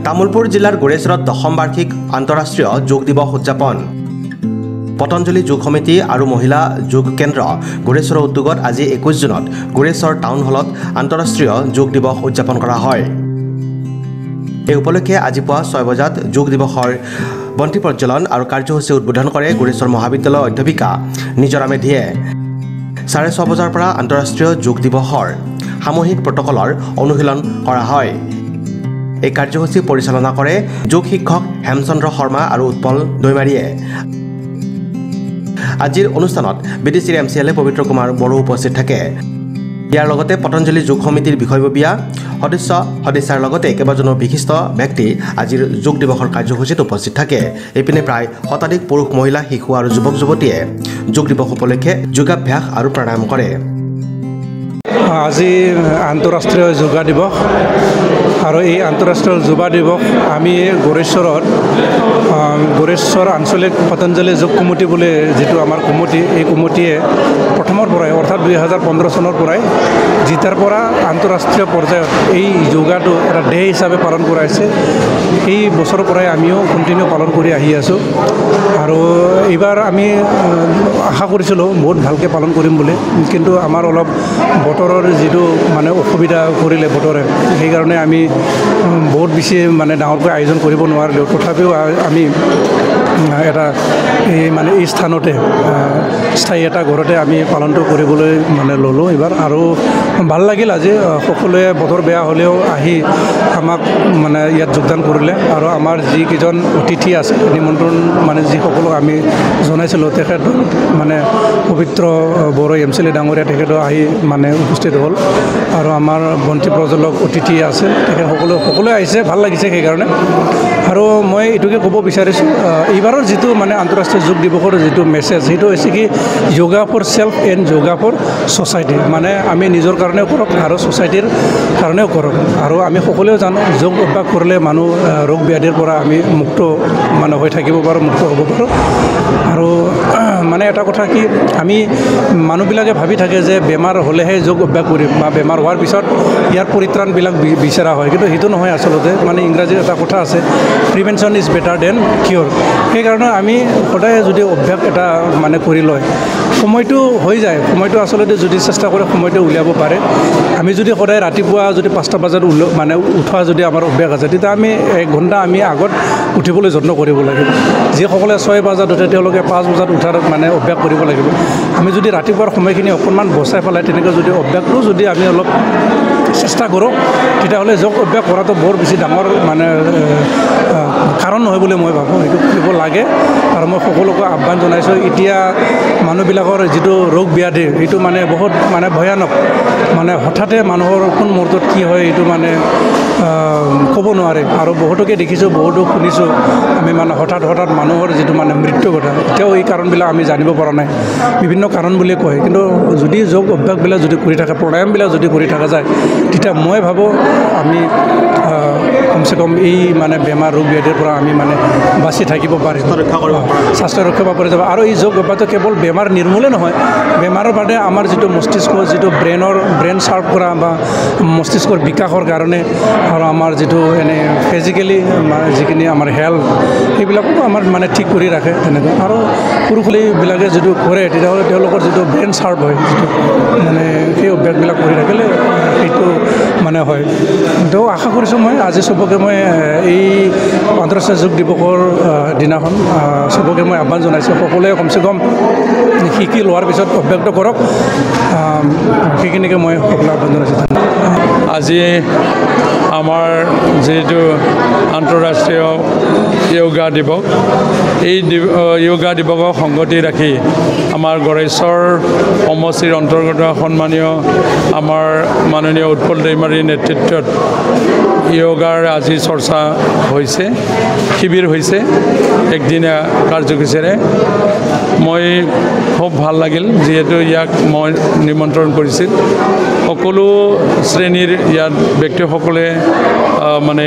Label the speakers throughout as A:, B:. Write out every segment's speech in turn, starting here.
A: তামুলপুৰ জিলাৰ গোৰেশ্বৰত 10ম বাৰ্ষিক আন্তঃৰাষ্ট্ৰীয় যোগ দিৱস উদযাপন। পতঞ্জলি যোগ সমিতি আৰু মহিলা যোগ কেন্দ্ৰ গোৰেশ্বৰৰ উদ্যোগত আজি 21 জুনত গোৰেশ্বৰ টাউন হলত আন্তঃৰাষ্ট্ৰীয় যোগ দিৱস উদযাপন কৰা হয়। এই উপলক্ষে আজি পুৱা 6 বজাত যোগ দিৱসৰ বন্তি প্ৰজ্বলন আৰু কাৰ্যসূচী উদ্বোধন কৰে গোৰেশ্বৰ মহাবিদ্যালয়ৰ অধ্যাপিকা নিজৰা মেধিয়ে। 6:30 বজাৰ পৰা আন্তঃৰাষ্ট্ৰীয় যোগ দিৱসৰ সামূহিক প্ৰটকলৰ অনুশীলন কৰা হয়। এই কাৰ্যসূচী পৰিচালনা কৰে যোগ শিক্ষক হেমচন্দ্ৰ শৰ্মা আৰু উৎপল দৈমাৰীয়ে। আজিৰ অনুষ্ঠানত বিডিচিৰ MCLA পবিত্ৰ কুমাৰ বড়ো উপস্থিত থাকে। ইয়াৰ লগতে পতঞ্জলি যোগ সমিতিৰ বিষয়ববীয়া সদস্যাৰ লগতে কেইবাজনো বিশিষ্ট ব্যক্তি আজিৰ যোগ দিৱসৰ কাৰ্যসূচীত উপস্থিত থাকে। এইপিনে প্ৰায় শতাধিক পুৰুষ, মহিলা, শিশু আৰু যুৱক যুৱতীয়ে যোগ দিৱস উপলক্ষে যোগাভ্যাস আৰু প্ৰাণায়াম কৰে।
B: আজি আন্তঃৰাষ্ট্ৰীয় যোগা দিৱস আৰু এই আন্তঃৰাষ্ট্ৰীয় যোগা দিৱস আমি গোৰেশ্বৰ আঞ্চলিক পতঞ্জলি যোগ কমিটি বুলি যিটো আমাৰ কমিটি, এই কমিটিয়ে প্ৰথমৰ পৰাই অৰ্থাৎ 2015 চনৰ পৰাই যেতিয়াৰ পৰা আন্তঃৰাষ্ট্ৰীয় পৰ্যায়ত এই যোগাটো এটা ডে হিচাপে পালন কৰাইছে, এই বছৰৰ পৰাই আমিও কণ্টিনিউ পালন কৰি আহি আছোঁ। আৰু এইবাৰ আমি আশা কৰিছিলোঁ বহুত ভালকৈ পালন কৰিম বুলি, কিন্তু আমাৰ অলপ বতৰৰ যিটো মানে অসুবিধা কৰিলে বতৰে, সেইকাৰণে আমি বহুত বেছি মানে ডাঙৰকৈ আয়োজন কৰিব নোৱাৰিলোঁ। তথাপিও আমি এটা এই স্থানতে স্থায়ী এটা ঘৰতে আমি পালনটো কৰিবলৈ মানে ল'লোঁ এইবাৰ। আৰু ভাল লাগিল আজি সকলোৱে বতৰ বেয়া হ'লেও আহি আমাক মানে ইয়াত যোগদান কৰিলে। আৰু আমাৰ যিকেইজন অতিথি আছে, নিমন্ত্ৰণ মানে যিসকলক আমি জনাইছিলোঁ, তেখেত মানে পবিত্ৰ বড়ো MCLA ডাঙৰীয়া তেখেতো আহি মানে উপস্থিত হ'ল। আৰু আমাৰ বন্তি প্ৰজ্বলক অতিথি আছে, তেখেত সকলোৱে আহিছে, ভাল লাগিছে সেইকাৰণে। আৰু মই এইটোকে ক'ব বিচাৰিছোঁ, এইবাৰৰ যিটো মানে আন্তঃৰাষ্ট্ৰীয় যোগ দিৱসৰ যিটো মেছেজ, সেইটো হৈছে কি yoga for self and yoga for society. মানে আমি নিজৰ কাৰণেও কৰক আৰু ছ'চাইটিৰ কাৰণেও কৰক। আৰু আমি সকলোৱে জানো যোগ অভ্যাস কৰিলে মানুহ ৰোগ ব্যাধিৰ পৰা আমি মুক্ত মানে হৈ থাকিব পাৰোঁ, মুক্ত হ'ব পাৰোঁ। আৰু মানে এটা কথা কি, আমি মানুহবিলাকে ভাবি থাকে যে বেমাৰ হ'লেহে যোগ অভ্যাস কৰিম বা বেমাৰ হোৱাৰ পিছত ইয়াৰ পৰিত্ৰাণবিলাক বিচৰা হয়, কিন্তু সেইটো নহয় আচলতে। মানে ইংৰাজীত এটা কথা আছে, প্ৰিভেনশ্যন ইজ বেটাৰ দেন কিয়ৰ। সেইকাৰণে আমি সদায় যদি অভ্যাস এটা মানে কৰি লয়, সময়টো হৈ যায়, সময়টো আচলতে যদি চেষ্টা কৰে সময়টো উলিয়াব পাৰে। আমি যদি সদায় ৰাতিপুৱা যদি 5টা বজাত মানে উঠোৱা যদি আমাৰ অভ্যাস আছে, তেতিয়া আমি 1 ঘণ্টা আমি আগত উঠিবলৈ যত্ন কৰিব লাগিব। যিসকলে 6 বজাত উঠে তেওঁলোকে 5 বজাত উঠাৰ মানে অভ্যাস কৰিব লাগিব। আমি যদি ৰাতিপুৱাৰ সময়খিনি অকণমান বচাই পেলাই তেনেকৈ যদি অভ্যাসটো যদি আমি অলপ চেষ্টা কৰোঁ, তেতিয়াহ'লে যোগ অভ্যাস কৰাটো বৰ বেছি ডাঙৰ মানে কাৰণ নহয় বুলি মই ভাবোঁ। সেইটো কৰিব লাগে। আৰু মই সকলোকে আহ্বান জনাইছোঁ, এতিয়া মানুহবিলাকৰ যিটো ৰোগ ব্যাধি, সেইটো মানে বহুত মানে ভয়ানক। মানে হঠাতে মানুহৰ কোন মুহূৰ্তত কি হয় এইটো মানে ক'ব নোৱাৰে। আৰু বহুতকে দেখিছোঁ, বহুতো শুনিছোঁ আমি মানে হঠাৎ মানুহৰ যিটো মানে মৃত্যু ঘটা, এতিয়াও এই কাৰণবিলাক আমি জানিব পৰা নাই। বিভিন্ন কাৰণ বুলি কয়, কিন্তু যদি যোগ অভ্যাসবিলাক যদি কৰি থাকে, প্ৰাণায়ামবিলাক যদি কৰি থকা যায়, তেতিয়া মই ভাবোঁ আমি কমচে কম এই মানে বেমাৰ ৰোগ ব্যাধিৰ পৰা আমি মানে বাচি থাকিব পাৰিম, স্বাস্থ্য ৰক্ষা কৰিব পৰা যাব। আৰু এই যোগ অভ্যাসটো কেৱল বেমাৰ নিৰ্মূলে নহয়, বেমাৰৰ বাদে আমাৰ যিটো মস্তিষ্ক, যিটো ব্ৰেইন শ্বাৰ্প কৰা বা মস্তিষ্কৰ বিকাশৰ কাৰণে, আৰু আমাৰ যিটো এনে ফিজিকেলি যিখিনি আমাৰ হেল্থ, সেইবিলাকো আমাৰ মানে ঠিক কৰি ৰাখে তেনেকৈ। আৰু পুৰুষবিলাকে যিটো কৰে, তেতিয়াহ'লে তেওঁলোকৰ যিটো ব্ৰেইন শ্বাৰ্প হয়, যিটো মানে সেই অভ্যাসবিলাক কৰি ৰাখিলে সেইটো মানে হয়। তো আশা কৰিছোঁ মই আজি চবকে মই এই আন্তঃৰাষ্ট্ৰীয় যোগ দিৱসৰ দিনাখন চবকে মই আহ্বান জনাইছোঁ, সকলোৱে কমচে কম শিকি লোৱাৰ পিছত অভ্যাসটো কৰক। সেইখিনিকে মই সকলোৱে আহ্বান জনাইছোঁ।
C: আজি আমাৰ যিটো আন্তঃৰাষ্ট্ৰীয় য়োগা দিৱস, এই য়োগা দিৱসক সংগতি ৰাখি আমাৰ গোৰেশ্বৰ সমষ্টিৰ অন্তৰ্গত সন্মানীয় আমাৰ মাননীয় উৎপল দৈমাৰীৰ নেতৃত্বত য়োগাৰ আজি চৰ্চা হৈছে, শিবিৰ হৈছে একদিনীয়া কাৰ্যসূচীৰে। মই খুব ভাল লাগিল, যিহেতু ইয়াক মই নিমন্ত্ৰণ কৰিছিল। সকলো শ্ৰেণীৰ ইয়াত ব্যক্তিসকলে মানে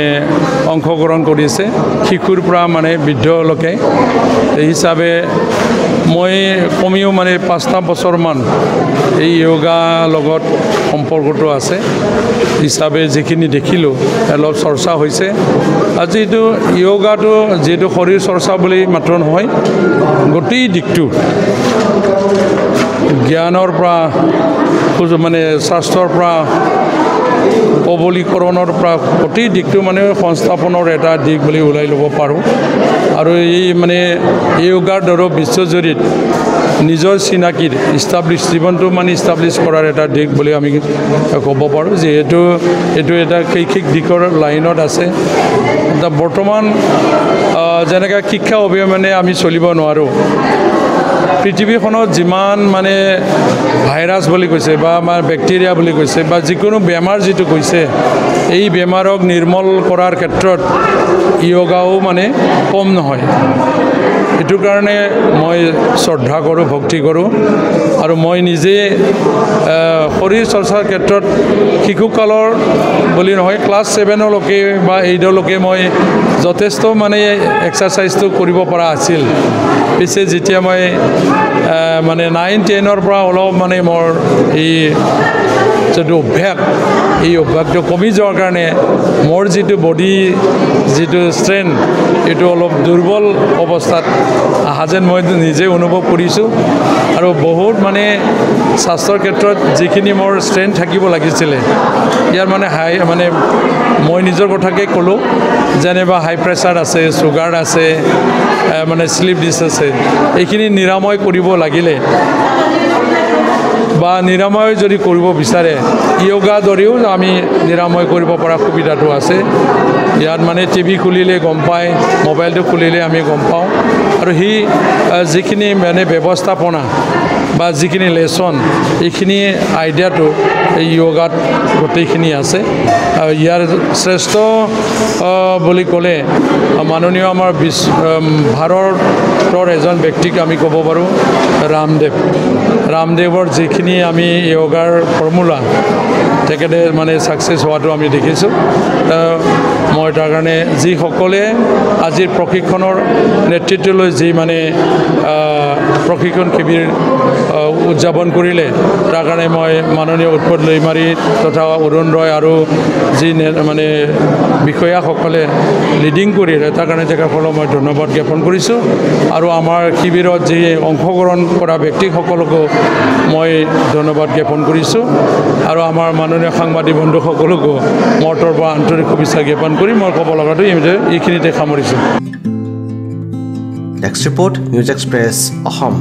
C: অংশগ্ৰহণ কৰিছে শিশুৰ পৰা মানে বৃদ্ধলৈকে এই হিচাপে মই কমেও মানে 5টা বছৰমান এই য়োগা লগত সম্পৰ্কটো আছে হিচাপে যিখিনি দেখিলোঁ অলপ চৰ্চা হৈছে আজি এইটো য়োগাটো যিহেতু শৰীৰ চৰ্চা বুলি মাত্ৰ নহয় গোটেই দিশটো জ্ঞানৰ পৰা মানে স্বাস্থ্যৰ পৰা সবলীকৰণৰ পৰা গোটেই দিশটো মানে সংস্থাপনৰ এটা দিশ বুলি ওলাই ল'ব পাৰোঁ আৰু এই মানে য়োগাৰ দ্বাৰা বিশ্বজুৰিত নিজৰ চিনাকিৰ ইষ্টাব্লিছ জীৱনটো মানে ইষ্টাব্লিছ কৰাৰ এটা দিশ বুলি আমি ক'ব পাৰোঁ যিহেতু এইটো এটা শৈক্ষিক দিশৰ লাইনত আছে বৰ্তমান যেনেকৈ শিক্ষা অবিহনে আমি চলিব নোৱাৰোঁ পৃথিৱীখনত যিমান মানে ভাইৰাছ বুলি কৈছে বা আমাৰ বেক্টেৰিয়া বুলি কৈছে বা যিকোনো বেমাৰ যিটো কৈছে এই বেমাৰক নিৰ্মূল কৰাৰ ক্ষেত্ৰত য়োগাও মানে কম নহয় এইটো কাৰণে মই শ্ৰদ্ধা কৰোঁ ভক্তি কৰোঁ আৰু মই নিজে শৰীৰ চৰ্চাৰ ক্ষেত্ৰত শিশুকালৰ বুলি নহয় ক্লাছ 7লৈকে বা 8লৈকে মই যথেষ্ট মানে এক্সাৰচাইজটো কৰিব পৰা আছিল পিছে যেতিয়া মই মানে 9-10ৰ পৰা অলপ মানে মোৰ এই যিটো অভ্যাস এই অভ্যাসটো কমি যোৱাৰ কাৰণে মোৰ যিটো বডি যিটো ষ্ট্ৰেংথ এইটো অলপ দুৰ্বল অৱস্থাত অহা যেন মই নিজে অনুভৱ কৰিছোঁ আৰু বহুত মানে স্বাস্থ্যৰ ক্ষেত্ৰত যিখিনি মোৰ ষ্ট্ৰেংথ থাকিব লাগিছিলে ইয়াৰ মানে মই নিজৰ কথাকে ক'লোঁ যেনিবা হাই প্ৰেছাৰ আছে চুগাৰ আছে মানে শ্লিপ ডিছ আছে এইখিনি নিৰাময় কৰিব লাগিলে বা নিৰাময় যদি কৰিব বিচাৰে য়োগা দৰেও আমি নিৰাময় কৰিব পৰা সুবিধাটো আছে ইয়াত মানে টিভি খুলিলে গম পায় মোবাইলটো খুলিলে আমি গম পাওঁ আৰু সেই যিখিনি মানে ব্যৱস্থাপনা বা যিখিনি লেচন এইখিনি আইডিয়াটো এই য়োগাত গোটেইখিনি আছে ইয়াৰ শ্ৰেষ্ঠ বুলি ক'লে মাননীয় আমাৰ ভাৰতৰ এজন ব্যক্তিক আমি ক'ব পাৰোঁ ৰামদেৱৰ যিখিনি আমি য়োগাৰ ফৰ্মুলা তেখেতে মানে ছাকচেছ হোৱাটো আমি দেখিছোঁ মই তাৰ কাৰণে যিসকলে আজিৰ প্ৰশিক্ষণৰ নেতৃত্ব লৈ যি মানে প্ৰশিক্ষণ শিবিৰ উদযাপন কৰিলে তাৰ কাৰণে মই মাননীয় উৎপল দৈমাৰী তথা অৰুণ ৰয় আৰু যি মানে বিষয়াসকলে লিডিং কৰিলে তাৰ কাৰণে তেখেতসকলক মই ধন্যবাদ জ্ঞাপন কৰিছোঁ আৰু আমাৰ শিবিৰত যি অংশগ্ৰহণ কৰা ব্যক্তিসকলকো মই ধন্যবাদ জ্ঞাপন কৰিছোঁ আৰু আমাৰ মাননীয় সাংবাদিক বন্ধুসকলকো মোৰ তৰফৰ পৰা আন্তৰিক শুভেচ্ছা জ্ঞাপন কৰি মই ক'ব লগাটো এইখিনিতে সামৰিছোঁ।
A: Next report news express Assam.